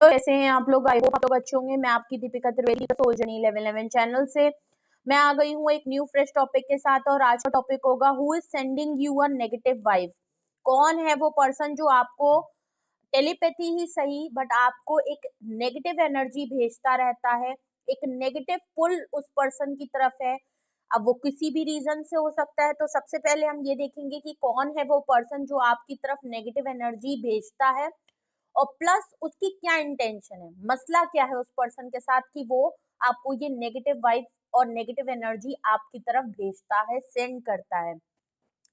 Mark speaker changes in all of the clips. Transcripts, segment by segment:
Speaker 1: तो कैसे हैं आप लोग? आई होप आप लोग अच्छे होंगे। मैं आपकी Deepika Trivedi soul journey 1111 channel से मैं आ गई हूँ एक न्यू फ्रेश टॉपिक के साथ। और आज का टॉपिक होगा who is sending you a negative vibe. कौन है वो पर्सन जो आपको टेलीपैथी ही सही बट आपको एक नेगेटिव एनर्जी भेजता रहता है, एक नेगेटिव पुल उस पर्सन की तरफ है। अब वो किसी भी रीजन से हो सकता है। तो सबसे पहले हम ये देखेंगे कि कौन है वो पर्सन जो आपकी तरफ नेगेटिव एनर्जी भेजता है और प्लस उसकी क्या इंटेंशन है, मसला क्या है उस पर्सन के साथ कि वो आपको ये नेगेटिव वाइब और नेगेटिव एनर्जी आपकी तरफ भेजता है, सेंड करता है।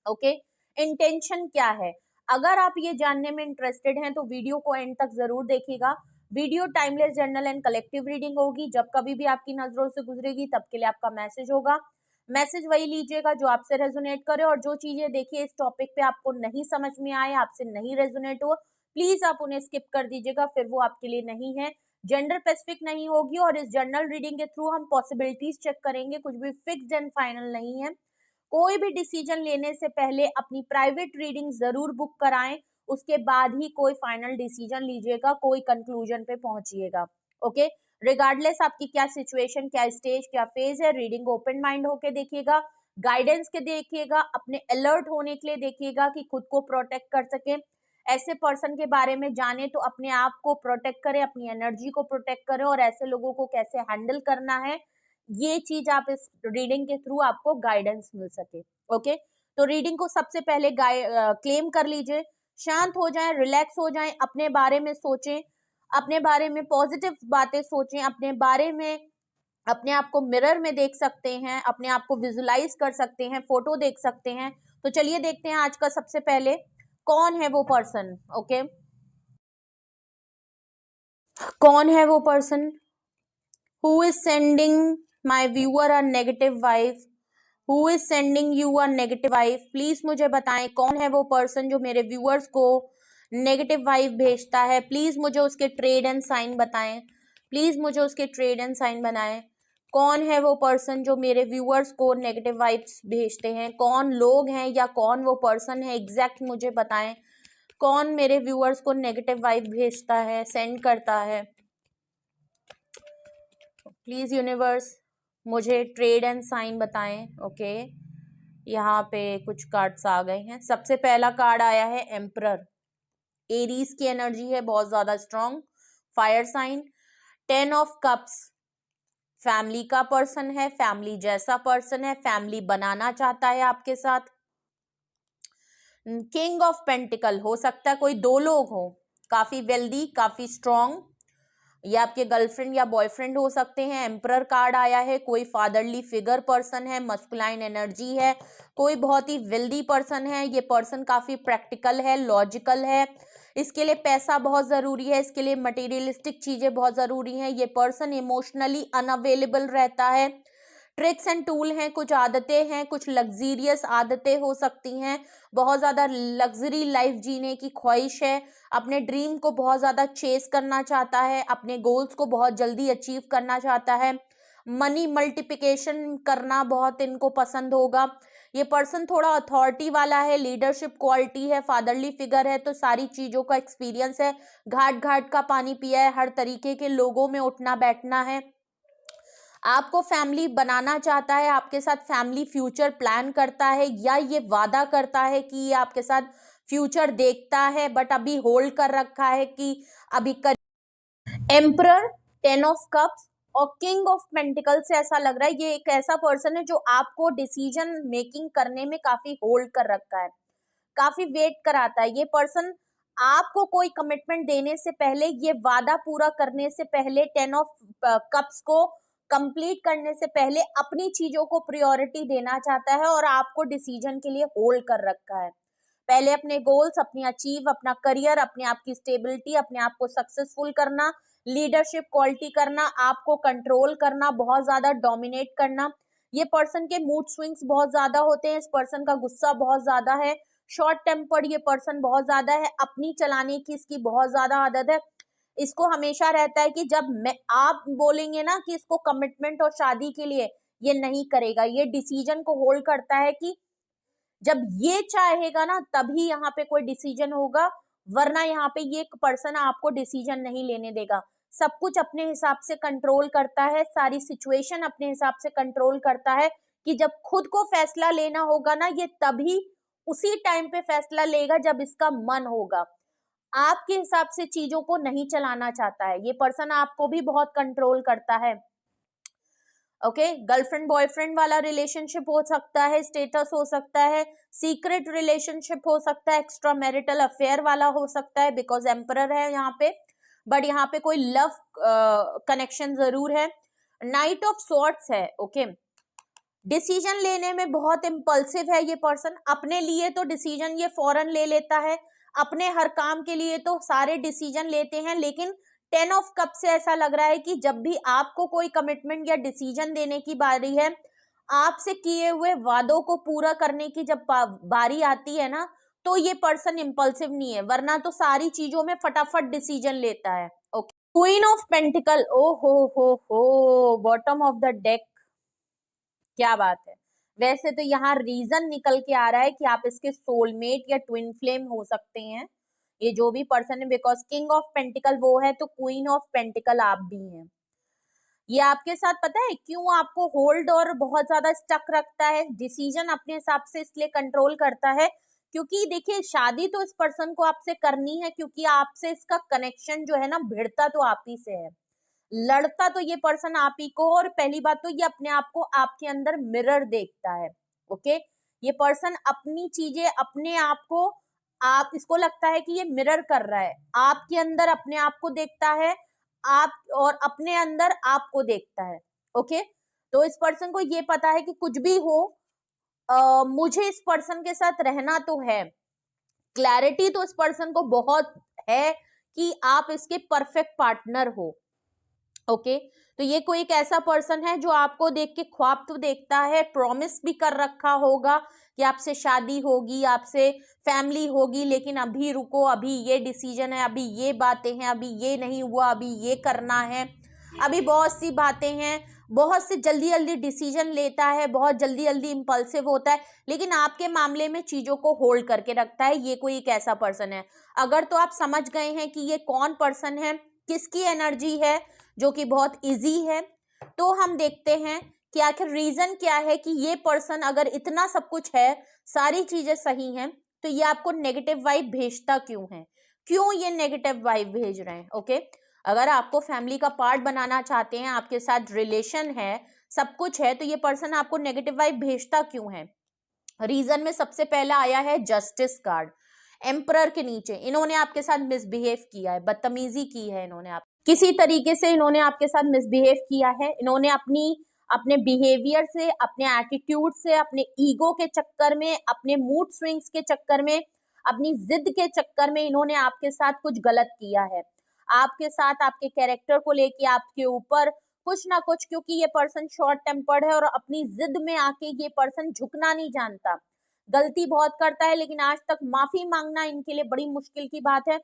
Speaker 1: ओके, इंटेंशन क्या है? अगर आप ये जानने में इंटरेस्टेड हैं तो वीडियो को एंड तक जरूर देखिएगा। Video timeless journal and collective reading होगी। जब कभी भी आपकी नजरों से गुजरेगी तब के लिए आपका मैसेज होगा। मैसेज वही लीजिएगा जो आपसे रेजोनेट करे, और जो चीजें देखिए इस टॉपिक पे आपको नहीं समझ में आए, आपसे नहीं रेजोनेट हो, प्लीज आप उन्हें स्किप कर दीजिएगा, फिर वो आपके लिए नहीं है। जेंडर स्पेसिफिक नहीं होगी और इस जर्नल रीडिंग के थ्रू हम पॉसिबिलिटीज चेक करेंगे, कुछ भी फिक्स्ड एंड फाइनल नहीं है। कोई भी डिसीजन लेने से पहले अपनी प्राइवेट रीडिंग जरूर बुक कराएं, उसके बाद ही कोई फाइनल डिसीजन लीजिएगा, कोई कंक्लूजन पे पहुंचिएगा। ओके, रिगार्डलेस आपकी क्या सिचुएशन, क्या स्टेज, क्या फेज है, रीडिंग ओपन माइंड होके देखिएगा, गाइडेंस के देखिएगा, अपने अलर्ट होने के लिए देखिएगा कि खुद को प्रोटेक्ट कर सके। ऐसे पर्सन के बारे में जाने तो अपने आप को प्रोटेक्ट करें, अपनी एनर्जी को प्रोटेक्ट करें, और ऐसे लोगों को कैसे हैंडल करना है ये चीज आप इस रीडिंग के थ्रू आपको गाइडेंस मिल सके। ओके, तो रीडिंग को सबसे पहले क्लेम कर लीजिए, शांत हो जाएं, रिलैक्स हो जाएं, अपने बारे में सोचें, अपने बारे में पॉजिटिव बातें सोचें, अपने बारे में अपने आप को मिरर में देख सकते हैं, अपने आप को विजुलाइज कर सकते हैं, फोटो देख सकते हैं। तो चलिए देखते हैं आज का सबसे पहले कौन है वो पर्सन। ओके, कौन है वो person who is sending my viewer a negative vibe, who is sending you a negative vibe. Please मुझे बताएं कौन है वो पर्सन जो मेरे व्यूअर्स को नेगेटिव वाइब भेजता है। प्लीज मुझे उसके ट्रेड एंड साइन बताएं, प्लीज मुझे उसके ट्रेड एंड साइन बनाएं। कौन है वो पर्सन जो मेरे व्यूअर्स को नेगेटिव वाइब्स भेजते हैं? कौन लोग हैं या कौन वो पर्सन है, एग्जैक्ट मुझे बताएं। कौन मेरे व्यूअर्स को नेगेटिव वाइब भेजता है, सेंड करता है? प्लीज यूनिवर्स मुझे ट्रेड एंड साइन बताएं। ओके, यहाँ पे कुछ कार्ड्स आ गए हैं। सबसे पहला कार्ड आया है एम्परर, एरीज की एनर्जी है, बहुत ज्यादा strong fire sign. 10 of cups, family का पर्सन है, फैमिली जैसा पर्सन है, फैमिली बनाना चाहता है आपके साथ। किंग ऑफ पेंटिकल, हो सकता है कोई दो लोग हो, काफी वेल्दी, काफी स्ट्रॉन्ग, ये आपके गर्लफ्रेंड या बॉयफ्रेंड हो सकते हैं। एम्परर कार्ड आया है, कोई फादरली फिगर पर्सन है, मस्कुलाइन एनर्जी है, कोई बहुत ही वेल्दी पर्सन है। ये पर्सन काफी प्रैक्टिकल है, लॉजिकल है, इसके लिए पैसा बहुत जरूरी है, इसके लिए मटेरियलिस्टिक चीजें बहुत जरूरी हैं। ये पर्सन इमोशनली अनअवेलेबल रहता है। ट्रिक्स एंड टूल हैं, कुछ आदतें हैं, कुछ लग्जीरियस आदतें हो सकती हैं, बहुत ज्यादा लग्जरी लाइफ जीने की ख्वाहिश है, अपने ड्रीम को बहुत ज्यादा चेस करना चाहता है, अपने गोल्स को बहुत जल्दी अचीव करना चाहता है, मनी मल्टीप्लिकेशन करना बहुत इनको पसंद होगा। ये पर्सन थोड़ा अथॉरिटी वाला है, लीडरशिप क्वालिटी है, फादरली फिगर है, तो सारी चीजों का एक्सपीरियंस है, घाट घाट का पानी पिया है, हर तरीके के लोगों में उठना बैठना है, आपको फैमिली बनाना चाहता है, आपके साथ फैमिली फ्यूचर प्लान करता है, या ये वादा करता है कि ये आपके साथ फ्यूचर देखता है बट अभी होल्ड कर रखा है कि अभी कर। एम्परर, 10 ऑफ कप्स और किंग ऑफ पेंटिकल से ऐसा लग रहा है ये एक ऐसा पर्सन है जो आपको डिसीजन मेकिंग करने में काफी होल्ड कर रखा है, काफी वेट कराता है। ये पर्सन आपको कोई कमिटमेंट देने से पहले, ये वादा पूरा करने से पहले, 10 ऑफ कप्स को कंप्लीट करने से पहले अपनी चीजों को प्रायोरिटी देना चाहता है और आपको डिसीजन के लिए होल्ड कर रखा है। पहले अपने गोल्स, अपनी अचीव, अपना करियर, अपने आप की स्टेबिलिटी, अपने आप को सक्सेसफुल करना, लीडरशिप क्वालिटी करना, आपको कंट्रोल करना, बहुत ज्यादा डोमिनेट करना। ये पर्सन के मूड स्विंग्स बहुत ज्यादा होते हैं, इस पर्सन का गुस्सा बहुत ज्यादा है, शॉर्ट टेम्पर्ड ये पर्सन बहुत ज्यादा है, अपनी चलाने की इसकी बहुत ज्यादा आदत है। इसको हमेशा रहता है कि जब मैं आप बोलेंगे ना कि इसको कमिटमेंट और शादी के लिए, ये नहीं करेगा। ये डिसीजन को होल्ड करता है कि जब ये चाहेगा ना तभी यहाँ पे कोई डिसीजन होगा, वरना यहाँ पे ये पर्सन आपको डिसीजन नहीं लेने देगा। सब कुछ अपने हिसाब से कंट्रोल करता है, सारी सिचुएशन अपने हिसाब से कंट्रोल करता है कि जब खुद को फैसला लेना होगा ना, ये तभी उसी टाइम पे फैसला लेगा जब इसका मन होगा। आपके हिसाब से चीजों को नहीं चलाना चाहता है। ये पर्सन आपको भी बहुत कंट्रोल करता है। ओके, गर्लफ्रेंड बॉयफ्रेंड वाला रिलेशनशिप हो सकता है, स्टेटस हो सकता है, सीक्रेट रिलेशनशिप हो सकता है, एक्स्ट्रा मैरिटल अफेयर वाला हो सकता है, बिकॉज एम्परर है यहाँ पे, बट यहाँ पे कोई लव कनेक्शन जरूर है। नाइट ऑफ सॉर्ट्स है। ओके, डिसीजन लेने में बहुत इम्पल्सिव है ये पर्सन। अपने लिए तो डिसीजन ये फौरन ले लेता है, अपने हर काम के लिए तो सारे डिसीजन लेते हैं, लेकिन 10 ऑफ कप से ऐसा लग रहा है कि जब भी आपको कोई कमिटमेंट या डिसीजन देने की बारी है, आपसे किए हुए वादों को पूरा करने की जब बारी आती है ना, तो ये पर्सन इम्पल्सिव नहीं है, वरना तो सारी चीजों में फटाफट डिसीजन लेता है। ओके, क्वीन ऑफ पेंटिकल, ओ हो बॉटम ऑफ द डेक, क्या बात है। वैसे तो यहाँ रीजन निकल के आ रहा है कि आप इसके सोलमेट या ट्विन फ्लेम हो सकते हैं, ये जो भी पर्सन है, बिकॉज किंग ऑफ पेंटिकल वो है तो क्वीन ऑफ पेंटिकल आप भी हैं। ये आपके साथ पता है क्यों आपको होल्ड और बहुत ज्यादा स्टक रखता है, डिसीजन अपने हिसाब से इसलिए कंट्रोल करता है क्योंकि देखिए शादी तो इस पर्सन को आपसे करनी है, क्योंकि आपसे इसका कनेक्शन जो है ना, भिड़ता तो आप ही से है, लड़ता तो ये पर्सन आप ही को, और पहली बात तो ये अपने आप को आपके अंदर मिरर देखता है। ओके, ये पर्सन अपनी चीजें अपने आप को, आप इसको लगता है कि ये मिरर कर रहा है, आपके अंदर अपने आप को देखता है, आप और अपने अंदर आपको देखता है। ओके, तो इस पर्सन को ये पता है कि कुछ भी हो, मुझे इस पर्सन के साथ रहना तो है। क्लैरिटी तो इस पर्सन को बहुत है कि आप इसके परफेक्ट पार्टनर हो। ओके, तो ये कोई एक ऐसा पर्सन है जो आपको देख के ख्वाब तो देखता है, प्रॉमिस भी कर रखा होगा कि आपसे शादी होगी, आपसे फैमिली होगी, लेकिन अभी रुको, अभी ये डिसीजन है, अभी ये बातें हैं, अभी ये नहीं हुआ, अभी ये करना है, अभी बहुत सी बातें हैं, बहुत से जल्दी जल्दी डिसीजन लेता है, बहुत जल्दी जल्दी इम्पल्सिव होता है, लेकिन आपके मामले में चीजों को होल्ड करके रखता है। ये कोई एक ऐसा पर्सन है। अगर तो आप समझ गए हैं कि ये कौन पर्सन है, किसकी एनर्जी है, जो कि बहुत इजी है, तो हम देखते हैं कि आखिर रीजन क्या है कि ये पर्सन अगर इतना सब कुछ है, सारी चीजें सही हैं, तो ये आपको नेगेटिव वाइब भेजता क्यों है, क्यों ये नेगेटिव वाइब भेज रहे हैं। ओके, अगर आपको फैमिली का पार्ट बनाना चाहते हैं, आपके साथ रिलेशन है, सब कुछ है, तो ये पर्सन आपको नेगेटिव वाइब भेजता क्यों है। रीजन में सबसे पहला आया है जस्टिस कार्ड, एम्परर के नीचे इन्होंने आपके साथ मिसबिहेव किया है, बदतमीजी की है, इन्होंने आप किसी तरीके से इन्होंने आपके साथ मिसबिहेव किया है, इन्होंने अपने बिहेवियर से, अपने एटीट्यूड से, अपने ईगो के चक्कर में, अपने मूड स्विंग्स के चक्कर में, अपनी जिद के चक्कर में इन्होंने आपके साथ कुछ गलत किया है, आपके साथ आपके कैरेक्टर को लेके आपके ऊपर कुछ ना कुछ, क्योंकि ये पर्सन शॉर्ट टेम्पर्ड है और अपनी जिद में आके ये पर्सन झुकना नहीं जानता, गलती बहुत करता है, लेकिन आज तक माफी मांगना इनके लिए बड़ी मुश्किल की बात है।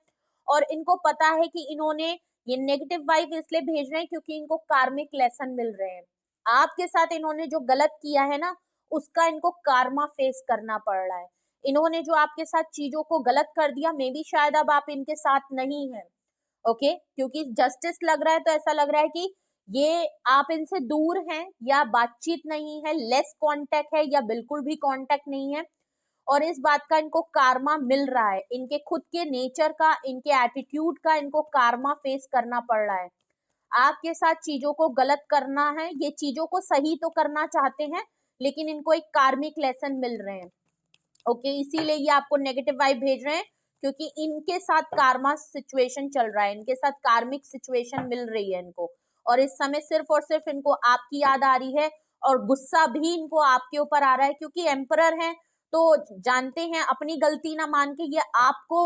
Speaker 1: और इनको पता है कि इन्होंने ये नेगेटिव वाइब इसलिए भेज रहे हैं क्योंकि इनको कार्मिक लेसन मिल रहे हैं। आपके साथ इन्होंने जो गलत किया है ना, उसका इनको कार्मा फेस करना पड़ रहा है। इन्होंने जो आपके साथ चीजों को गलत कर दिया, मे बी शायद अब आप इनके साथ नहीं है। ओके, क्योंकि जस्टिस लग रहा है, तो ऐसा लग रहा है कि ये आप इनसे दूर हैं, या बातचीत नहीं है, लेस कांटेक्ट है, या बिल्कुल भी कांटेक्ट नहीं है, और इस बात का इनको कार्मा मिल रहा है, इनके खुद के नेचर का, इनके एटीट्यूड का इनको कार्मा फेस करना पड़ रहा है। आपके साथ चीजों को गलत करना है, ये चीजों को सही तो करना चाहते हैं, लेकिन इनको एक कार्मिक लेसन मिल रहे हैं। ओके, इसीलिए ये आपको नेगेटिव वाइब भेज रहे हैं, क्योंकि इनके साथ कार्मा सिचुएशन चल रहा है, इनके साथ कार्मिक सिचुएशन मिल रही है इनको, और इस समय सिर्फ और सिर्फ इनको आपकी याद आ रही है, और गुस्सा भी इनको आपके ऊपर आ रहा है, क्योंकि एम्परर है तो जानते हैं अपनी गलती ना मान के ये आपको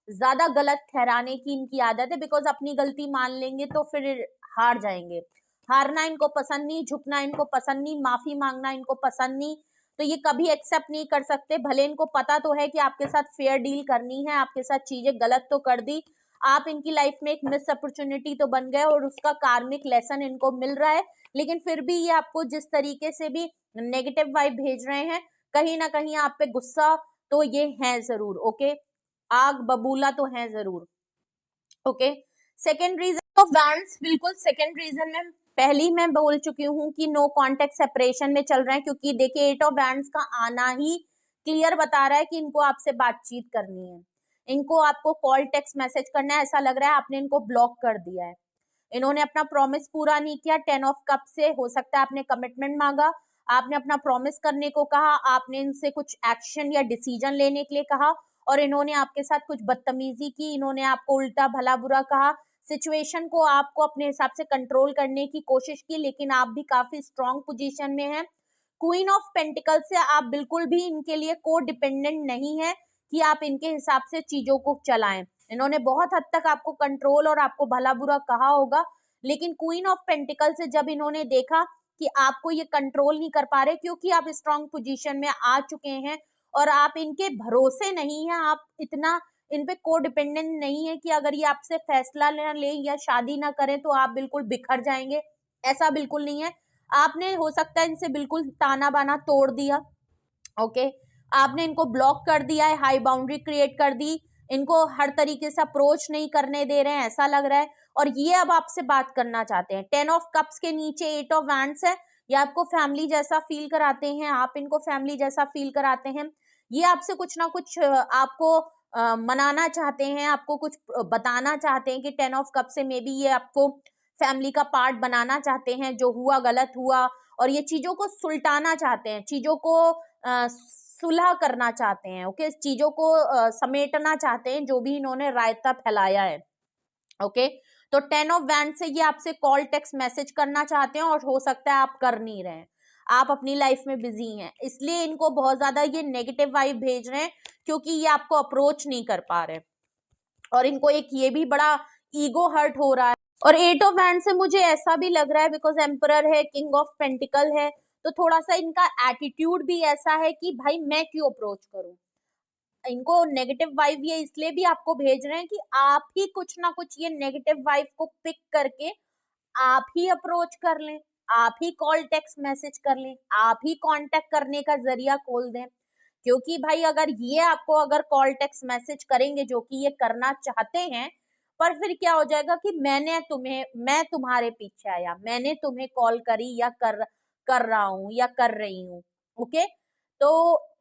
Speaker 1: ज्यादा गलत ठहराने की इनकी आदत है, बिकॉज अपनी गलती मान लेंगे तो फिर हार जाएंगे। हारना इनको पसंद नहीं, झुकना इनको पसंद नहीं, माफी मांगना इनको पसंद नहीं, तो ये कभी एक्सेप्ट नहीं कर सकते। भले इनको पता तो है कि आपके साथ फेयर डील करनी है, आपके साथ चीजें गलत तो कर दी, आप इनकी लाइफ में एक मिस अपॉर्चुनिटी तो बन गए और उसका कार्मिक लेसन इनको मिल रहा है, लेकिन फिर भी ये आपको जिस तरीके से भी नेगेटिव वाइब भेज रहे हैं, कहीं ना कहीं आप पे गुस्सा तो ये है जरूर। ओके, आग बबूला तो है जरूर। Okay, second reason of wands, बिल्कुल सेकेंड रीजन में पहली मैं बोल चुकी हूँ कि नो कॉन्टेक्ट सेपरेशन में चल रहे हैं, क्योंकि देखिए 8 ऑफ वैंड्स का आना ही क्लियर बता रहा है कि इनको आपसे बातचीत करनी है, इनको आपको कॉल टेक्स्ट मैसेज करना है। ऐसा लग रहा है आपने इनको ब्लॉक कर दिया है, इन्होंने अपना प्रॉमिस पूरा नहीं किया। 10 ऑफ कप से हो सकता है आपने कमिटमेंट मांगा, आपने अपना प्रॉमिस करने को कहा, आपने इनसे कुछ एक्शन या डिसीजन लेने के लिए कहा और इन्होंने आपके साथ कुछ बदतमीजी की, इन्होंने आपको उल्टा भला बुरा कहा, सिचुएशन को आपको अपने हिसाब से कंट्रोल करने की कोशिश की, लेकिन आप भी काफी स्ट्रॉन्ग पोजीशन में हैं। क्वीन ऑफ पेंटिकल से आप बिल्कुल भी इनके लिए को डिपेंडेंट नहीं है कि आप इनके हिसाब से चीजों को चलाएं। इन्होंने बहुत हद तक आपको कंट्रोल और आपको भला बुरा कहा होगा, लेकिन क्वीन ऑफ पेंटिकल से जब इन्होंने देखा कि आपको ये कंट्रोल नहीं कर पा रहे क्योंकि आप स्ट्रॉन्ग पोजीशन में आ चुके हैं और आप इनके भरोसे नहीं है, आप इतना इन पे को डिपेंडेंट नहीं है कि अगर ये आपसे फैसला ना ले या शादी ना करें तो आप बिल्कुल बिखर जाएंगे, ऐसा बिल्कुल नहीं है। आपने हो सकता है इनसे बिल्कुल ताना बाना तोड़ दिया, ओके, आपने इनको ब्लॉक कर दिया है, हाई बाउंड्री क्रिएट कर दी, इनको हर तरीके से अप्रोच नहीं करने दे रहे हैं ऐसा लग रहा है, और ये अब आपसे बात करना चाहते हैं। 10 ऑफ कप्स के नीचे 8 ऑफ वैंड्स है, ये आपको फैमिली जैसा फील कराते हैं, आप इनको फैमिली जैसा फील कराते हैं, ये आपसे कुछ ना कुछ आपको मनाना चाहते हैं, आपको कुछ बताना चाहते हैं कि 10 ऑफ कप से मे बी ये आपको फैमिली का पार्ट बनाना चाहते हैं, जो हुआ गलत हुआ, और ये चीजों को सुलटाना चाहते हैं, चीजों को सुलह करना चाहते हैं, ओके, चीजों को समेटना चाहते हैं, जो भी इन्होंने रायता फैलाया है। ओके, तो 10 ऑफ वैंड से ये आपसे कॉल टेक्स्ट मैसेज करना चाहते हैं और हो सकता है आप कर नहीं रहे हैं, आप अपनी लाइफ में बिजी हैं, इसलिए इनको बहुत ज्यादा ये नेगेटिव वाइब भेज रहे हैं क्योंकि ये आपको अप्रोच नहीं कर पा रहे, और इनको एक ये भी बड़ा ईगो हर्ट हो रहा है। और 8 ऑफ वैंड से मुझे ऐसा भी लग रहा है, बिकॉज एम्परर है, किंग ऑफ पेंटिकल है, तो थोड़ा सा इनका एटीट्यूड भी ऐसा है कि भाई मैं क्यों अप्रोच करूं, इनको नेगेटिव वाइब ये इसलिए भी आपको भेज रहे हैं कि आप ही कुछ ना कुछ ये नेगेटिव वाइब को पिक करके आप ही अप्रोच कर लें, आप ही कॉल टेक्स्ट मैसेज कर लें, आप ही कांटेक्ट करने का जरिया खोल दें, क्योंकि भाई अगर ये आपको अगर कॉल टेक्स्ट मैसेज करेंगे जो कि ये करना चाहते हैं, पर फिर क्या हो जाएगा कि मैं तुम्हारे पीछे आया, मैंने तुम्हें कॉल करी या कर रहा हूं या कर रही हूँ, ओके, तो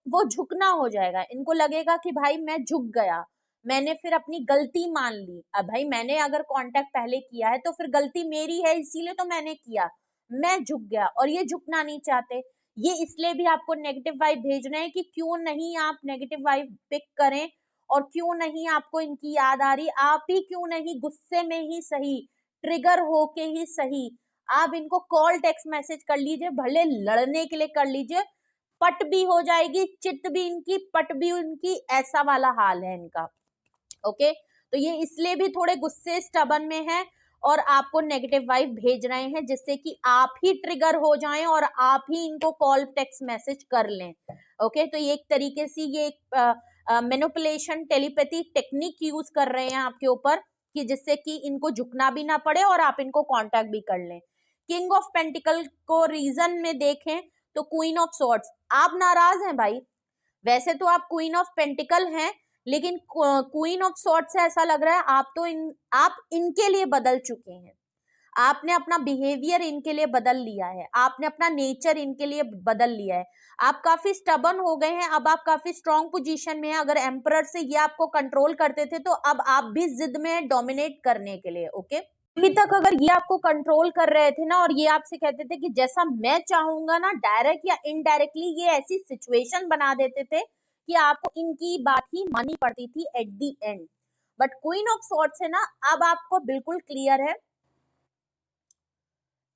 Speaker 1: वो झुकना हो जाएगा, इनको लगेगा कि भाई मैं झुक गया, मैंने फिर अपनी गलती मान ली, अब भाई मैंने अगर कांटेक्ट पहले किया है तो फिर गलती मेरी है, इसीलिए तो मैंने किया, मैं झुक गया, और ये झुकना नहीं चाहते, ये इसलिए भी आपको नेगेटिव वाइब भेज रहे हैं कि क्यों नहीं आप नेगेटिव वाइब पिक करें, और क्यों नहीं आपको इनकी याद आ रही, आप ही क्यों नहीं गुस्से में ही सही, ट्रिगर होके ही सही, आप इनको कॉल टेक्स्ट मैसेज कर लीजिए, भले लड़ने के लिए कर लीजिए, पट भी हो जाएगी, चिट भी इनकी, पट भी उनकी, ऐसा वाला हाल है इनका, ओके, तो ये इसलिए भी थोड़े गुस्से स्टबन में है और आपको नेगेटिव वाइब भेज रहे हैं जिससे कि आप ही ट्रिगर हो जाएं और आप ही इनको कॉल टेक्स्ट मैसेज कर लें, ओके, तो ये एक तरीके से ये एक मैनिपुलेशन टेलीपैथी टेक्निक यूज कर रहे हैं आपके ऊपर कि जिससे कि इनको झुकना भी ना पड़े और आप इनको कांटेक्ट भी कर लें। किंग ऑफ पेंटिकल को रीजन में देखें तो क्वीन ऑफ सॉर्ड्स, आप नाराज हैं भाई, वैसे तो आप क्वीन ऑफ पेंटिकल हैं, लेकिन क्वीन ऑफ सॉर्ड्स से ऐसा लग रहा है आप इनके लिए बदल चुके हैं, आपने अपना बिहेवियर इनके लिए बदल लिया है, आपने अपना नेचर इनके लिए बदल लिया है, आप काफी स्टबन हो गए हैं, अब आप काफी स्ट्रॉन्ग पोजीशन में हैं, अगर एम्परर से ये आपको कंट्रोल करते थे तो अब आप भी जिद में हैं डोमिनेट करने के लिए, ओके, अभी तक अगर ये आपको कंट्रोल कर रहे थे ना और ये आपसे कहते थे कि जैसा मैं चाहूंगा ना, डायरेक्ट या इनडायरेक्टली ये ऐसी सिचुएशन बना देते थे कि आपको इनकी बात ही माननी पड़ती थी at the and, but queen of swords है ना, अब आपको बिल्कुल क्लियर है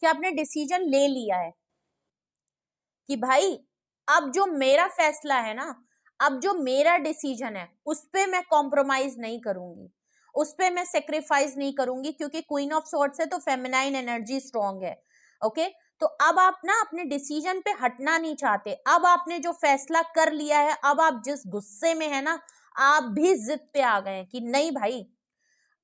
Speaker 1: कि आपने डिसीजन ले लिया है कि भाई अब जो मेरा फैसला है ना, अब जो मेरा डिसीजन है उस पे मैं कॉम्प्रोमाइज नहीं करूंगी, उस पे मैं सेक्रीफाइस नहीं करूंगी, क्योंकि क्वीन ऑफ सॉर्ड्स है तो फेमिनाइन एनर्जी स्ट्रॉन्ग है, ओके, तो अब आप ना अपने डिसीजन पे हटना नहीं चाहते, अब आपने जो फैसला कर लिया है, अब आप जिस गुस्से में है ना, आप भी जिद पे आ गए कि नहीं भाई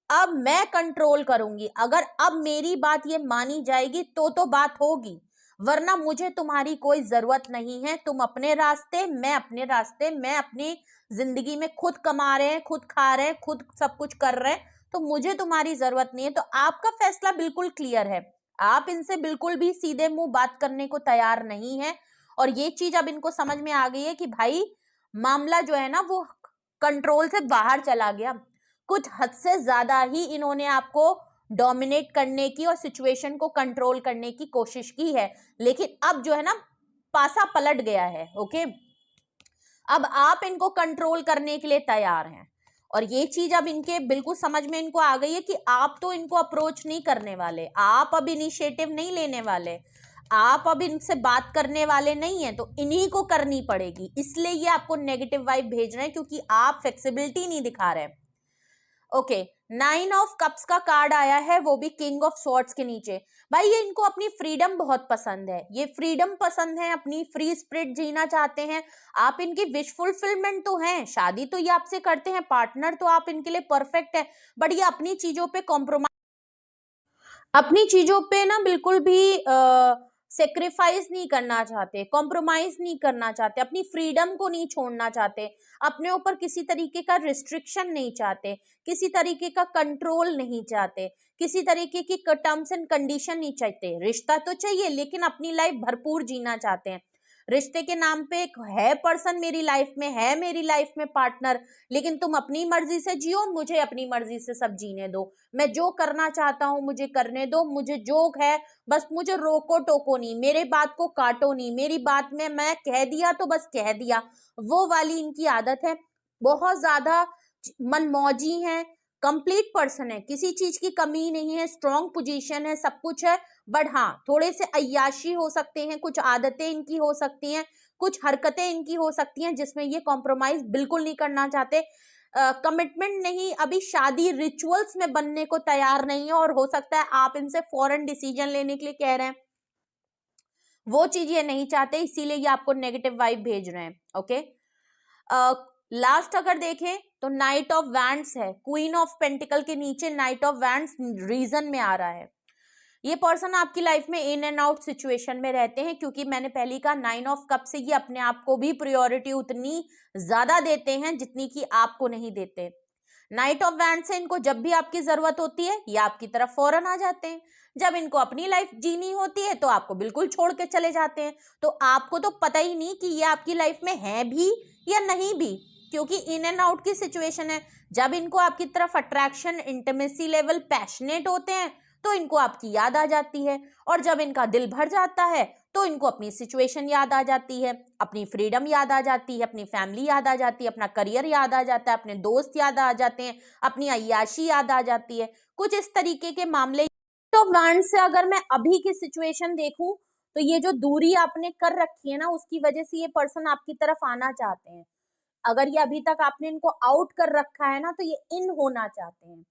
Speaker 1: अब मैं कंट्रोल करूंगी, अगर अब मेरी बात ये मानी जाएगी तो बात होगी, वरना मुझे तुम्हारी कोई जरूरत नहीं है। तुम अपने रास्ते, मैं अपने रास्ते, मैं अपनी जिंदगी में खुद कमा रहे हैं, खुद खा रहे हैं, खुद सब कुछ कर रहे हैं, तो मुझे तुम्हारी जरूरत नहीं है। तो आपका फैसला बिल्कुल क्लियर है, आप इनसे बिल्कुल भी सीधे मुंह बात करने को तैयार नहीं है। और ये चीज अब इनको समझ में आ गई है कि भाई मामला जो है ना वो कंट्रोल से बाहर चला गया, कुछ हद से ज्यादा ही इन्होंने आपको डोमिनेट करने की और सिचुएशन को कंट्रोल करने की कोशिश की है। लेकिन अब जो है ना पासा पलट गया है। ओके, अब आप इनको कंट्रोल करने के लिए तैयार हैं, और ये चीज अब इनके बिल्कुल समझ में इनको आ गई है कि आप तो इनको अप्रोच नहीं करने वाले, आप अब इनिशिएटिव नहीं लेने वाले, आप अब इनसे बात करने वाले नहीं है, तो इन्हीं को करनी पड़ेगी। इसलिए ये आपको नेगेटिव वाइब भेज रहे हैं, क्योंकि आप फ्लेक्सिबिलिटी नहीं दिखा रहे। ओके, 9 ऑफ कप्स का कार्ड आया है, वो भी किंग ऑफ स्वॉर्ड्स के नीचे। भाई ये इनको अपनी फ्रीडम बहुत पसंद है, ये फ्रीडम पसंद है, अपनी फ्री स्पिरिट जीना चाहते हैं। आप इनकी विश फुलफिलमेंट तो हैं, शादी तो ये आपसे करते हैं, पार्टनर तो आप इनके लिए परफेक्ट है, बट ये अपनी चीजों पे कॉम्प्रोमाइज, अपनी चीजों पे ना बिल्कुल भी सेक्रीफाइस नहीं करना चाहते, कॉम्प्रोमाइज नहीं करना चाहते, अपनी फ्रीडम को नहीं छोड़ना चाहते, अपने ऊपर किसी तरीके का रिस्ट्रिक्शन नहीं चाहते, किसी तरीके का कंट्रोल नहीं चाहते, किसी तरीके की टर्म्स एंड कंडीशन नहीं चाहते। रिश्ता तो चाहिए लेकिन अपनी लाइफ भरपूर जीना चाहते हैं। रिश्ते के नाम पे एक है पर्सन मेरी लाइफ में, है मेरी लाइफ में पार्टनर, लेकिन तुम अपनी मर्जी से जियो, मुझे अपनी मर्जी से सब जीने दो, मैं जो करना चाहता हूं मुझे करने दो, मुझे जो है बस मुझे रोको टोको नहीं, मेरे बात को काटो नहीं, मेरी बात में मैं कह दिया तो बस कह दिया, वो वाली इनकी आदत है। बहुत ज्यादा मनमौजी है, कंप्लीट पर्सन है, किसी चीज की कमी नहीं है, स्ट्रॉन्ग पोजीशन है, सब कुछ है, बट हाँ थोड़े से अय्याशी हो सकते हैं, कुछ आदतें इनकी हो सकती हैं, कुछ हरकतें इनकी हो सकती हैं जिसमें ये कॉम्प्रोमाइज बिल्कुल नहीं करना चाहते। कमिटमेंट नहीं, अभी शादी रिचुअल्स में बनने को तैयार नहीं है, और हो सकता है आप इनसे फॉरेन डिसीजन लेने के लिए कह रहे हैं, वो चीज ये नहीं चाहते, इसीलिए ये आपको नेगेटिव वाइब भेज रहे हैं। ओके, लास्ट अगर देखें तो नाइट ऑफ वैंड्स है, क्वीन ऑफ पेंटिकल के नीचे नाइट ऑफ वैंड्स रीजन में आ रहा है। ये पर्सन आपकी लाइफ में इन एंड आउट सिचुएशन में रहते हैं, क्योंकि मैंने पहले कहा 9 ऑफ कप से ये अपने आप को भी प्रायोरिटी उतनी ज्यादा देते हैं जितनी कि आपको नहीं देते। नाइट ऑफ वैंड से इनको जब भी आपकी जरूरत होती है ये आपकी तरफ फौरन आ जाते हैं, जब इनको अपनी लाइफ जीनी होती है तो आपको बिल्कुल छोड़ के चले जाते हैं। तो आपको तो पता ही नहीं कि ये आपकी लाइफ में है भी या नहीं भी, क्योंकि इन एंड आउट की सिचुएशन है। जब इनको आपकी तरफ अट्रैक्शन, इंटीमेसी लेवल पैशनेट होते हैं तो इनको आपकी याद आ जाती है, और जब इनका दिल भर जाता है तो इनको अपनी सिचुएशन याद आ जाती है, अपनी फ्रीडम याद आ जाती है, अपनी फैमिली याद आ जाती है, अपना करियर याद आ जाता है, अपने दोस्त याद आ जाते हैं, अपनी अय्याशी याद आ जाती है, कुछ इस तरीके के मामले। तो वैंड से अगर मैं अभी की सिचुएशन देखूं तो ये जो दूरी आपने कर रखी है ना उसकी वजह से ये पर्सन आपकी तरफ आना चाहते हैं। अगर ये अभी तक आपने इनको आउट कर रखा है ना तो ये इन होना चाहते हैं,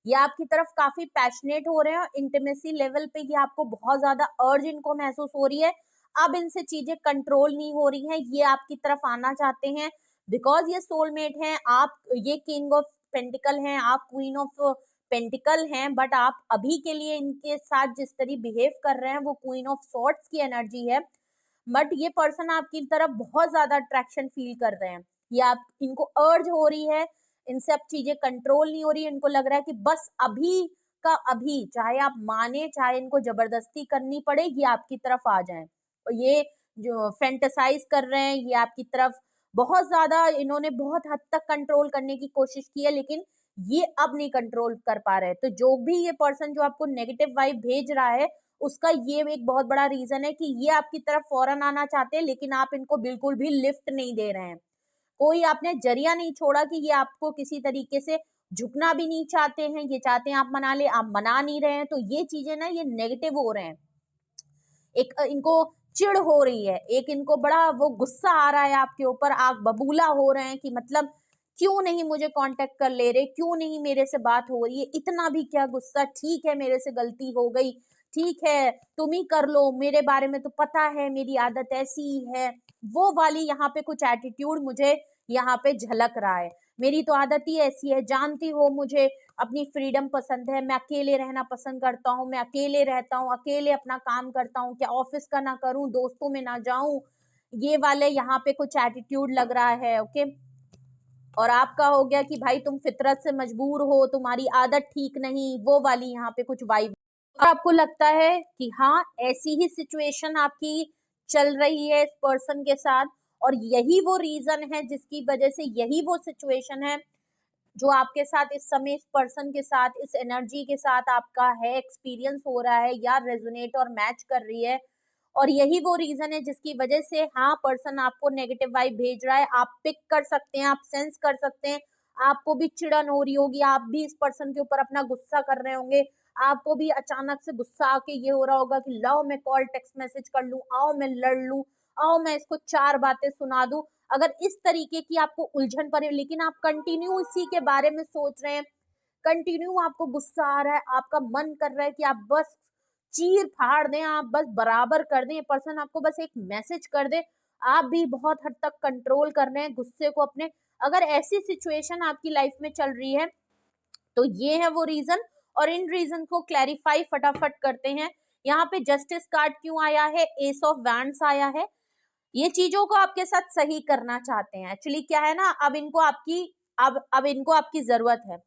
Speaker 1: ये आपकी तरफ काफी पैशनेट हो रहे हैं, और इंटीमेसी लेवल पे ये आपको बहुत ज्यादा अर्ज इनको महसूस हो रही है। अब इनसे चीजें कंट्रोल नहीं हो रही हैं, ये आपकी तरफ आना चाहते हैं, बिकॉज ये सोलमेट हैं, आप ये किंग ऑफ पेंटिकल हैं, आप क्वीन ऑफ पेंटिकल हैं, बट आप अभी के लिए इनके साथ जिस तरह बिहेव कर रहे हैं वो क्वीन ऑफ सॉर्ट्स की एनर्जी है। बट ये पर्सन आपकी तरफ बहुत ज्यादा अट्रैक्शन फील कर रहे हैं, ये आप इनको अर्ज हो रही है, इनसे अब चीजें कंट्रोल नहीं हो रही है, इनको लग रहा है कि बस अभी का अभी, चाहे आप माने चाहे इनको जबरदस्ती करनी पड़े, ये आपकी तरफ आ जाएं। और ये जो फैंटेसाइज कर रहे हैं ये आपकी तरफ बहुत ज्यादा, इन्होंने बहुत हद तक कंट्रोल करने की कोशिश की है, लेकिन ये अब नहीं कंट्रोल कर पा रहे। तो जो भी ये पर्सन जो आपको नेगेटिव वाइब भेज रहा है उसका ये एक बहुत बड़ा रीजन है कि ये आपकी तरफ फौरन आना चाहते हैं, लेकिन आप इनको बिल्कुल भी लिफ्ट नहीं दे रहे हैं, कोई आपने जरिया नहीं छोड़ा कि ये आपको किसी तरीके से झुकना भी नहीं चाहते हैं, ये चाहते हैं आप मना ले, आप मना नहीं रहे हैं, तो ये चीजें ना ये नेगेटिव हो रहे हैं। एक इनको चिढ़ हो रही है, एक इनको बड़ा वो गुस्सा आ रहा है आपके ऊपर, आप बबूला हो रहे हैं कि मतलब क्यों नहीं मुझे कांटेक्ट कर ले रहे, क्यों नहीं मेरे से बात हो रही है, इतना भी क्या गुस्सा, ठीक है मेरे से गलती हो गई, ठीक है तुम ही कर लो, मेरे बारे में तो पता है मेरी आदत ऐसी है, वो वाली यहाँ पे कुछ एटीट्यूड मुझे यहाँ पे झलक रहा है। मेरी तो आदत ही ऐसी है, जानती हो मुझे अपनी फ्रीडम पसंद है, मैं अकेले रहना पसंद करता हूँ, मैं अकेले रहता हूँ, अकेले अपना काम करता हूँ, क्या ऑफिस का ना करूं, दोस्तों में ना जाऊं, ये वाले यहाँ पे कुछ एटीट्यूड लग रहा है। ओके, और आपका हो गया कि भाई तुम फितरत से मजबूर हो, तुम्हारी आदत ठीक नहीं, वो वाली यहाँ पे कुछ वाइब। और आपको लगता है कि हाँ ऐसी ही सिचुएशन आपकी चल रही है इस पर्सन के साथ, और यही वो रीजन है जिसकी वजह से, यही वो सिचुएशन है जो आपके साथ इस समय इस पर्सन के साथ इस एनर्जी के साथ आपका है, एक्सपीरियंस हो रहा है या रेजोनेट और मैच कर रही है, और यही वो रीजन है जिसकी वजह से हाँ पर्सन आपको नेगेटिव वाइब भेज रहा है। आप पिक कर सकते हैं, आप सेंस कर सकते हैं, आपको भी चिड़न हो रही होगी, आप भी इस पर्सन के ऊपर अपना गुस्सा कर रहे होंगे, आपको भी अचानक से गुस्सा आके ये हो रहा होगा कि लाओ मैं कॉल टेक्स्ट मैसेज कर लूं, आओ मैं लड़ लूं, आओ मैं इसको 4 बातें सुना दूं। अगर इस तरीके की आपको उलझन पड़े, लेकिन आप कंटिन्यू इसी के बारे में सोच रहे हैं, कंटिन्यू आपको गुस्सा आ रहा है, आपका मन कर रहा है कि आप बस चीर फाड़ दें, आप बस बराबर कर दें, पर्सन आपको बस एक मैसेज कर दे, आप भी बहुत हद तक कंट्रोल कर रहे हैं गुस्से को अपने। अगर ऐसी सिचुएशन आपकी लाइफ में चल रही है तो ये है वो रीजन, और इन रीजन को क्लैरिफाई फटाफट करते हैं। यहाँ पे जस्टिस कार्ड क्यों आया है, एस ऑफ वैंड्स आया है, ये चीजों को आपके साथ सही करना चाहते हैं। एक्चुअली क्या है ना, अब इनको आपकी जरूरत है,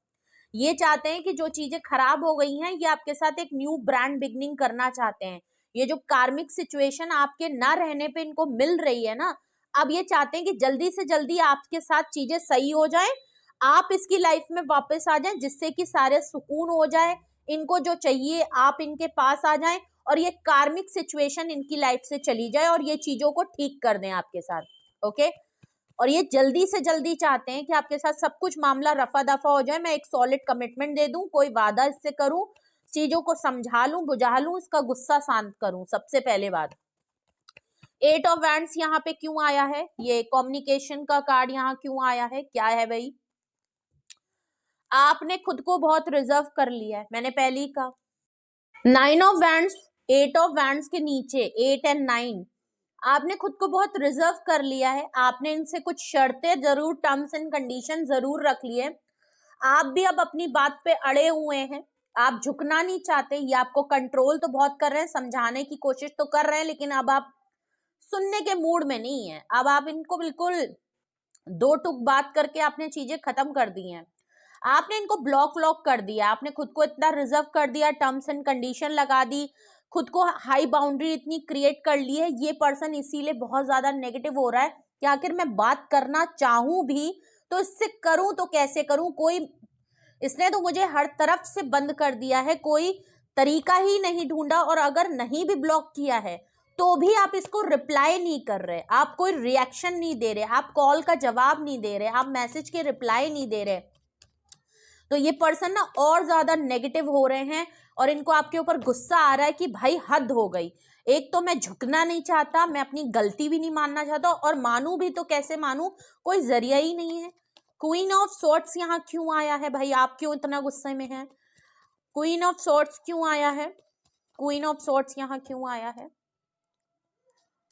Speaker 1: ये चाहते हैं कि जो चीजें खराब हो गई हैं ये आपके साथ एक न्यू ब्रांड बिगनिंग करना चाहते हैं। ये जो कार्मिक सिचुएशन आपके ना रहने पे इनको मिल रही है ना, अब ये चाहते हैं कि जल्दी से जल्दी आपके साथ चीजें सही हो जाएं, आप इसकी लाइफ में वापस आ जाएं, जिससे कि सारे सुकून हो जाए, इनको जो चाहिए आप इनके पास आ जाएं, और ये कार्मिक सिचुएशन इनकी लाइफ से चली जाए, और ये चीजों को ठीक कर दें आपके साथ। ओके, और ये जल्दी से जल्दी चाहते हैं कि आपके साथ सब कुछ मामला रफा दफा हो जाए, मैं एक सॉलिड कमिटमेंट दे दूं, कोई वादा इससे करूं, चीजों को समझा लूं, बुझा लूं, इसका गुस्सा शांत करूं। सबसे पहले बात, 8 ऑफ वैंड्स यहाँ पे क्यों आया है, ये कम्युनिकेशन का कार्ड यहाँ क्यों आया है, क्या है भाई, आपने खुद को बहुत रिजर्व कर लिया है, मैंने पहले ही कहा। 9 ऑफ वैंड्स, 8 ऑफ वैंड्स के नीचे 8 एंड 9, आपने खुद को बहुत रिजर्व कर लिया है, आपने इनसे कुछ शर्तें जरूर, टर्म्स एंड कंडीशन जरूर रख लिए, आप भी अब अपनी बात पे अड़े हुए हैं, आप झुकना नहीं चाहते, ये आपको कंट्रोल तो बहुत कर रहे हैं, समझाने की कोशिश तो कर रहे हैं, लेकिन अब आप सुनने के मूड में नहीं है, अब आप इनको बिल्कुल दो टुक बात करके आपने चीजें खत्म कर दी हैं, आपने इनको ब्लॉक व्लॉक कर दिया, आपने खुद को इतना रिजर्व कर दिया, टर्म्स एंड कंडीशन लगा दी, खुद को हाई बाउंड्री इतनी क्रिएट कर ली है, ये पर्सन इसीलिए बहुत ज्यादा नेगेटिव हो रहा है कि आखिर मैं बात करना चाहूं भी तो इससे करूं तो कैसे करूं, कोई इसने तो मुझे हर तरफ से बंद कर दिया है, कोई तरीका ही नहीं ढूंढा, और अगर नहीं भी ब्लॉक किया है तो भी आप इसको रिप्लाई नहीं कर रहे, आप कोई रिएक्शन नहीं दे रहे, आप कॉल का जवाब नहीं दे रहे, आप मैसेज के रिप्लाई नहीं दे रहे, तो ये पर्सन ना और ज्यादा नेगेटिव हो रहे हैं, और इनको आपके ऊपर गुस्सा आ रहा है कि भाई हद हो गई, एक तो मैं झुकना नहीं चाहता, मैं अपनी गलती भी नहीं मानना चाहता, और मानू भी तो कैसे मानू, कोई जरिया ही नहीं है। क्वीन ऑफ सॉर्ट्स यहाँ क्यों आया है भाई, आप क्यों इतना गुस्से में हैं, क्वीन ऑफ सॉर्ट्स क्यों आया है, क्वीन ऑफ सॉर्ट्स यहाँ क्यों आया है,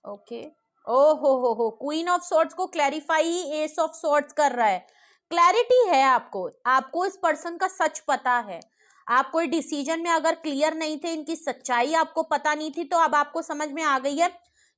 Speaker 1: ओके, ओ हो, क्वीन ऑफ सॉर्ट्स को क्लैरिफाई ही एस ऑफ सॉर्ट्स कर रहा है, क्लैरिटी है आपको, आपको इस पर्सन का सच पता है, आप कोई डिसीजन में अगर क्लियर नहीं थे, इनकी सच्चाई आपको पता नहीं थी, तो अब आपको समझ में आ गई है,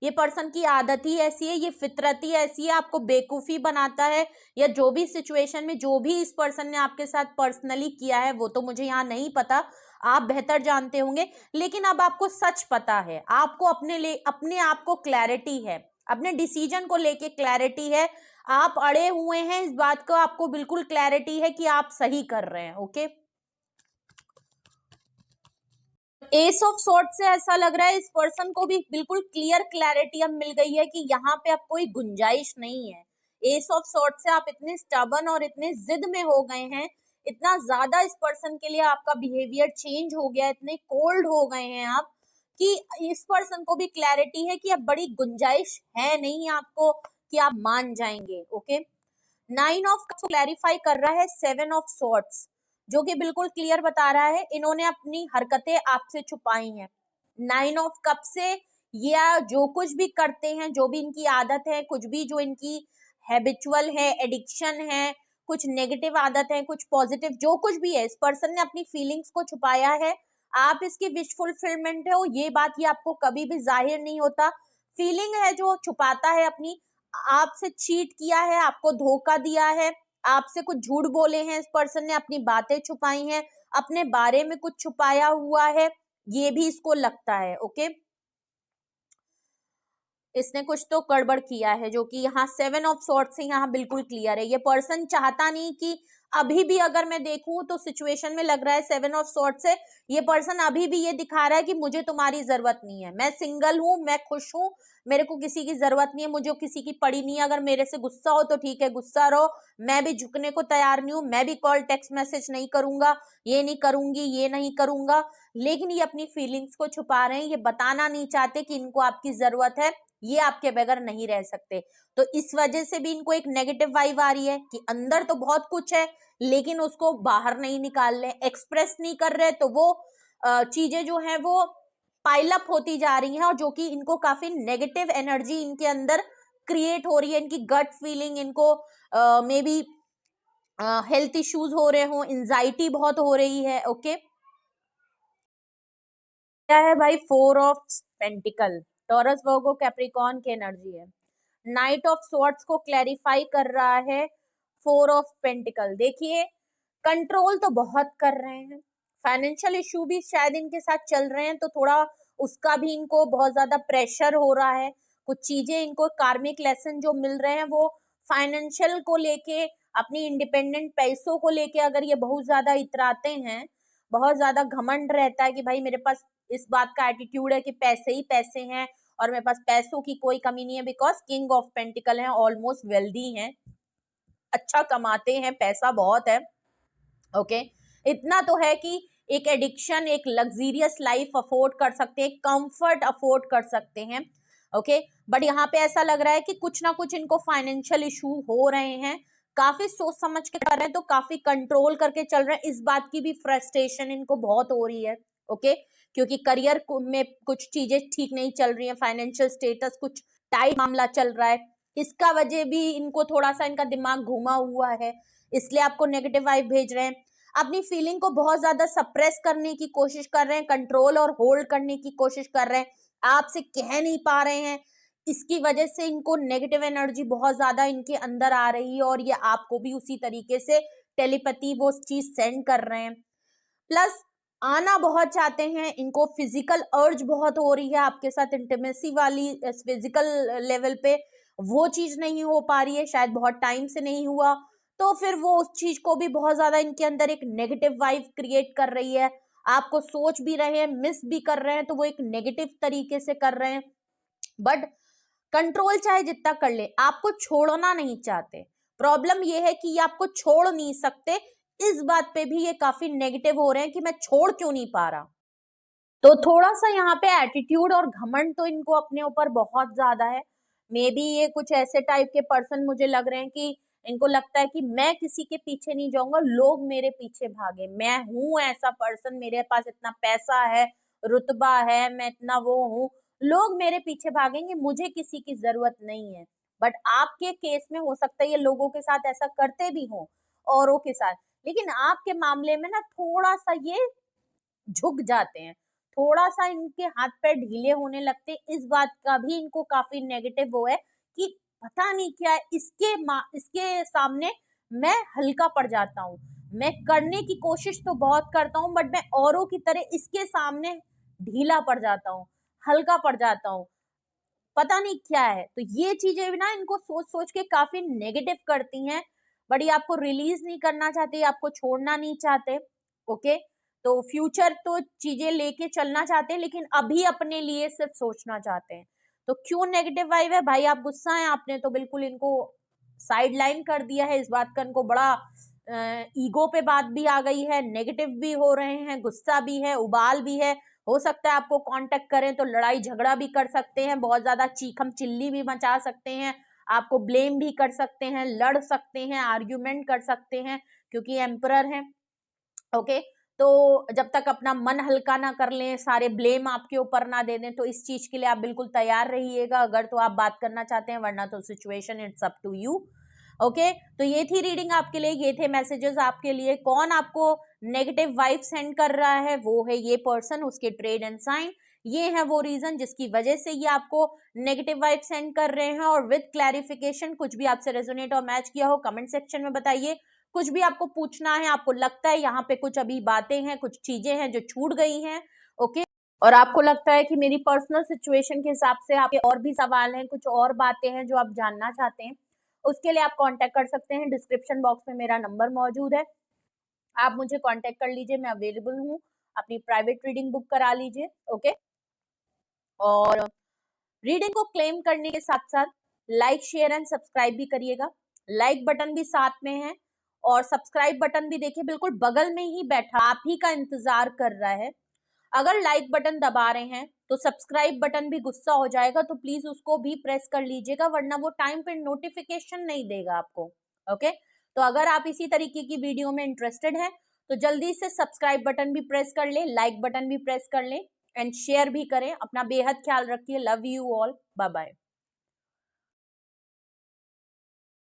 Speaker 1: ये पर्सन की आदत ही ऐसी है, ये फितरत ही ऐसी है, आपको बेवकूफी बनाता है, या जो भी सिचुएशन में जो भी इस पर्सन ने आपके साथ पर्सनली किया है वो तो मुझे यहाँ नहीं पता, आप बेहतर जानते होंगे, लेकिन अब आपको सच पता है, आपको अपने आप को क्लैरिटी है, अपने डिसीजन को लेके क्लैरिटी है, आप अड़े हुए हैं इस बात को, आपको बिल्कुल क्लैरिटी है कि आप सही कर रहे हैं। ओके, एस ऑफ सॉर्ट से ऐसा लग रहा है इस पर्सन को भी बिल्कुल क्लियर क्लैरिटी अब मिल गई है कि यहाँ पे अब कोई गुंजाइश नहीं है, एस ऑफ सॉर्ट से आप इतने स्टबन और इतने जिद में हो गए हैं, इतना ज्यादा इस पर्सन के लिए आपका बिहेवियर चेंज हो गया, इतने कोल्ड हो गए हैं आप कि इस पर्सन को भी क्लैरिटी है कि अब बड़ी गुंजाइश है नहीं आपको कि आप मान जाएंगे। ओके, 9 ऑफ कप्स क्लैरिफाई कर रहा है 7 ऑफ सॉर्ट्स, जो कि बिल्कुल क्लियर बता रहा है इन्होंने अपनी हरकतें आपसे छुपाई हैं। 9 ऑफ कप से या जो कुछ भी करते हैं, जो भी इनकी आदत है, कुछ भी जो इनकी हैबिचुअल है, एडिक्शन है, कुछ नेगेटिव आदत है, कुछ पॉजिटिव, जो कुछ भी है, इस पर्सन ने अपनी फीलिंग्स को छुपाया है, आप इसकी विश फुलफिलमेंट हो, ये बात ये आपको कभी भी जाहिर नहीं होता। फीलिंग है जो छुपाता है अपनी, आपसे चीट किया है, आपको धोखा दिया है, आपसे कुछ झूठ बोले हैं, इस पर्सन ने अपनी बातें छुपाई हैं, अपने बारे में कुछ छुपाया हुआ है, ये भी इसको लगता है। ओके, इसने कुछ तो गड़बड़ किया है, जो कि यहाँ 7 ऑफ सॉर्ड्स से यहाँ बिल्कुल क्लियर है। ये पर्सन चाहता नहीं कि, अभी भी अगर मैं देखूं तो सिचुएशन में लग रहा है 7 ऑफ सॉर्ड्स से ये पर्सन अभी भी ये दिखा रहा है कि मुझे तुम्हारी जरूरत नहीं है, मैं सिंगल हूं, मैं खुश हूं, मेरे को किसी की जरूरत नहीं है, मुझे किसी की पड़ी नहीं है। अगर मेरे से गुस्सा हो तो ठीक है, गुस्सा रहो, मैं भी झुकने को तैयार नहीं हूं, मैं भी कॉल टेक्स्ट मैसेज नहीं करूंगा, ये नहीं करूंगी, ये नहीं करूंगा। लेकिन ये अपनी फीलिंग्स को छुपा रहे हैं, ये बताना नहीं चाहते कि इनको आपकी जरूरत है, ये आपके बगैर नहीं रह सकते। तो इस वजह से भी इनको एक नेगेटिव वाइब आ रही है कि अंदर तो बहुत कुछ है लेकिन उसको बाहर नहीं निकाल रहे, एक्सप्रेस नहीं कर रहे, तो वो चीजें जो है वो पाइलअप होती जा रही हैं, और जो कि इनको काफी नेगेटिव एनर्जी इनके अंदर क्रिएट हो रही है। इनकी गट फीलिंग, इनको मे बी हेल्थ इश्यूज हो रहे हो, एंजाइटी बहुत हो रही है। ओके, क्या है भाई, 4 of pentacle, Taurus Virgo Capricorn की एनर्जी है। नाइट ऑफ स्वॉर्ड्स को क्लैरिफाई कर रहा है 4 ऑफ पेंटिकल। देखिए, कंट्रोल तो बहुत कर रहे हैं, फाइनेंशियल इशू भी शायद इनके साथ चल रहे हैं, तो थोड़ा उसका भी इनको बहुत ज्यादा प्रेशर हो रहा है। कुछ चीजें इनको कार्मिक लेसन जो मिल रहे हैं वो फाइनेंशियल को लेके, अपनी इंडिपेंडेंट पैसों को लेके अगर ये बहुत ज्यादा इतराते हैं, बहुत ज्यादा घमंड रहता है कि भाई मेरे पास इस बात का एटीट्यूड है कि पैसे ही पैसे हैं और मेरे पास पैसों की कोई कमी नहीं है, बिकॉज किंग ऑफ पेंटिकल है, ऑलमोस्ट वेल्दी हैं, अच्छा कमाते हैं, पैसा बहुत है। ओके, इतना तो है कि एक एडिक्शन, एक लग्जीरियस लाइफ अफोर्ड कर सकते हैं, कंफर्ट अफोर्ड कर सकते हैं। ओके, बट यहाँ पे ऐसा लग रहा है कि कुछ ना कुछ इनको फाइनेंशियल इशू हो रहे हैं, काफी सोच समझ के कर रहे हैं, तो काफी कंट्रोल करके चल रहे हैं। इस बात की भी फ्रस्ट्रेशन इनको बहुत हो रही है। ओके, क्योंकि करियर में कुछ चीजें ठीक नहीं चल रही है, फाइनेंशियल स्टेटस कुछ टाइट मामला चल रहा है, इसका वजह भी इनको थोड़ा सा इनका दिमाग घुमा हुआ है, इसलिए आपको नेगेटिव वाइब भेज रहे हैं। अपनी फीलिंग को बहुत ज्यादा सप्रेस करने की कोशिश कर रहे हैं, कंट्रोल और होल्ड करने की कोशिश कर रहे हैं, आपसे कह नहीं पा रहे हैं, इसकी वजह से इनको नेगेटिव एनर्जी बहुत ज्यादा इनके अंदर आ रही है, और ये आपको भी उसी तरीके से टेलीपैथी वो चीज सेंड कर रहे हैं। प्लस आना बहुत चाहते हैं, इनको फिजिकल अर्ज बहुत हो रही है आपके साथ, इंटीमेसी वाली फिजिकल लेवल पे वो चीज नहीं हो पा रही है, शायद बहुत टाइम से नहीं हुआ, तो फिर वो उस चीज को भी बहुत ज्यादा इनके अंदर एक नेगेटिव वाइब क्रिएट कर रही है। आपको सोच भी रहे हैं, मिस भी कर रहे हैं, तो वो एक नेगेटिव तरीके से कर रहे हैं। बट कंट्रोल चाहे जितना कर ले, आपको छोड़ना नहीं चाहते। प्रॉब्लम ये है कि ये आपको छोड़ नहीं सकते, इस बात पे भी ये काफी नेगेटिव हो रहे हैं कि मैं छोड़ क्यों नहीं पा रहा। तो थोड़ा सा यहाँ पे एटीट्यूड और घमंड तो इनको अपने ऊपर बहुत ज्यादा है। मे बी ये कुछ ऐसे टाइप के पर्सन मुझे लग रहे हैं कि इनको लगता है कि मैं किसी के पीछे नहीं जाऊंगा, लोग मेरे पीछे भागे, मैं हूं ऐसा पर्सन, मेरे पास इतना पैसा है, रुतबा है, मैं इतना वो हूँ, लोग मेरे पीछे भागेंगे, मुझे किसी की जरूरत नहीं है। बट आपके केस में हो सकता है ये लोगों के साथ ऐसा करते भी हों, औरों के साथ, लेकिन आपके मामले में ना थोड़ा सा ये झुक जाते हैं, थोड़ा सा इनके हाथ पैर ढीले होने लगते हैं। इस बात का भी इनको काफी नेगेटिव वो है कि पता नहीं क्या है, इसके सामने मैं हल्का पड़ जाता हूँ, मैं करने की कोशिश तो बहुत करता हूँ, बट मैं औरों की तरह इसके सामने ढीला पड़ जाता हूँ, हल्का पड़ जाता हूँ, पता नहीं क्या है। तो ये चीजें भी ना इनको सोच सोच के काफी नेगेटिव करती हैं, बट ये आपको रिलीज नहीं करना चाहते, आपको छोड़ना नहीं चाहते। ओके, तो फ्यूचर तो चीजें लेके चलना चाहते हैं, लेकिन अभी अपने लिए सिर्फ सोचना चाहते हैं। तो क्यों नेगेटिव वाइब है भाई, आप गुस्सा है, आपने तो बिल्कुल इनको साइड लाइन कर दिया है, इस बात का इनको बड़ा ईगो पे बात भी आ गई है, नेगेटिव भी हो रहे हैं, गुस्सा भी है, उबाल भी है। हो सकता है आपको कांटेक्ट करें तो लड़ाई झगड़ा भी कर सकते हैं, बहुत ज्यादा चीखम चिल्ली भी मचा सकते हैं, आपको ब्लेम भी कर सकते हैं, लड़ सकते हैं, आर्ग्यूमेंट कर सकते हैं, क्योंकि एम्परर हैं। ओके, तो जब तक अपना मन हल्का ना कर लें, सारे ब्लेम आपके ऊपर ना दे दें, तो इस चीज के लिए आप बिल्कुल तैयार रहिएगा, अगर तो आप बात करना चाहते हैं, वरना तो situation it's up to you. Okay तो ये थी रीडिंग आपके लिए, ये थे मैसेजेस आपके लिए। कौन आपको नेगेटिव वाइब सेंड कर रहा है, वो है ये पर्सन, उसके ट्रेड एंड साइन, ये है वो रीजन जिसकी वजह से ये आपको नेगेटिव वाइब सेंड कर रहे हैं। और विद क्लैरिफिकेशन, कुछ भी आपसे रेजोनेट और मैच किया हो कमेंट सेक्शन में बताइए। कुछ भी आपको पूछना है, आपको लगता है यहाँ पे कुछ अभी बातें हैं, कुछ चीजें हैं जो छूट गई हैं, ओके, और आपको लगता है कि मेरी पर्सनल सिचुएशन के हिसाब से आपके और भी सवाल हैं, कुछ और बातें हैं जो आप जानना चाहते हैं, उसके लिए आप कांटेक्ट कर सकते हैं। डिस्क्रिप्शन बॉक्स में मेरा नंबर मौजूद है, आप मुझे कांटेक्ट कर लीजिए, मैं अवेलेबल हूँ। अपनी प्राइवेट रीडिंग बुक करा लीजिए, ओके। और रीडिंग को क्लेम करने के साथ साथ लाइक शेयर एंड सब्सक्राइब भी करिएगा। लाइक बटन भी साथ में है और सब्सक्राइब बटन भी देखिए बिल्कुल बगल में ही बैठा, आप ही का इंतजार कर रहा है। अगर लाइक बटन दबा रहे हैं तो सब्सक्राइब बटन भी गुस्सा हो जाएगा, तो प्लीज उसको भी प्रेस कर लीजिएगा, वरना वो टाइम पे नोटिफिकेशन नहीं देगा आपको, ओके। तो अगर आप इसी तरीके की वीडियो में इंटरेस्टेड हैं तो जल्दी से सब्सक्राइब बटन भी प्रेस कर लें, लाइक बटन भी प्रेस कर लें एंड शेयर भी करें। अपना बेहद ख्याल रखिए। Love you all, bye bye.